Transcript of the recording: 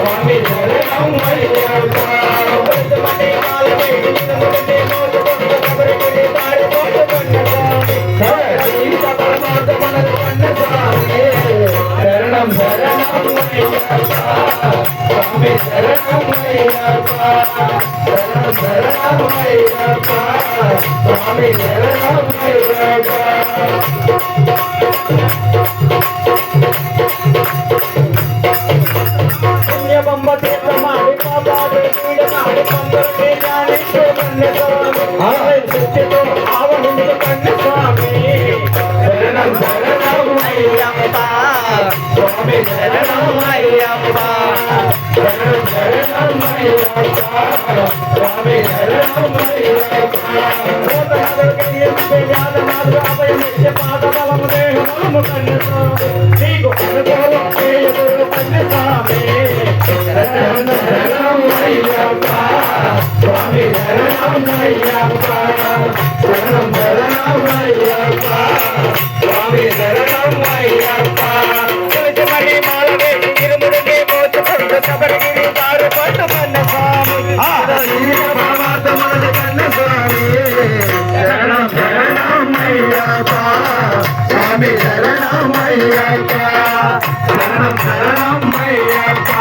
స్వామి శరణం అయ్యప్ప మణి మాల వేడి నిలబడి మోత కొండ కబరికడి తాడి మోత కొండ స్వామి పరమాత్మ మనకు కొండ స్వామి శరణం శరణం అయ్యప్ప స్వామి శరణం అయ్యప్ప శరణం శరణం అయ్యప్ప స్వామి శరణం అయ్యప్ప పుణ్యబంబ తీర్థమాడి పాపాడు పీడమాడి పంపరని జ్ఞానించే కన్య స్వామి శక్తితో ఆవహించు కన్య స్వామి శరణం శరణం అయ్యప్ప స్వామి శరణం అయ్యప్ప శరణం శరణం అయ్యప్ప స్వామి శరణం అయ్యప్ప పాదబలము దేహము కన్య స్వామి నీకు అనుభవం చేయదురు కన్య స్వామి శరణం శరణం అయ్యప్ప స్వామి శరణం అయ్యప్ప శరణం శరణం అయ్యప్ప స్వామి శరణం అయ్యప్ప మణి మాల వేసి తిరుముడిని మోచుకుంటూ శబరిగిరి దారు పట్టుకున్న స్వామి పరమాత్మ మనది కన్న స్వామి శరణం శరణం అయ్యప్ప స్వామి శరణం అయ్యప్ప శరణం శరణం అయ్యప్ప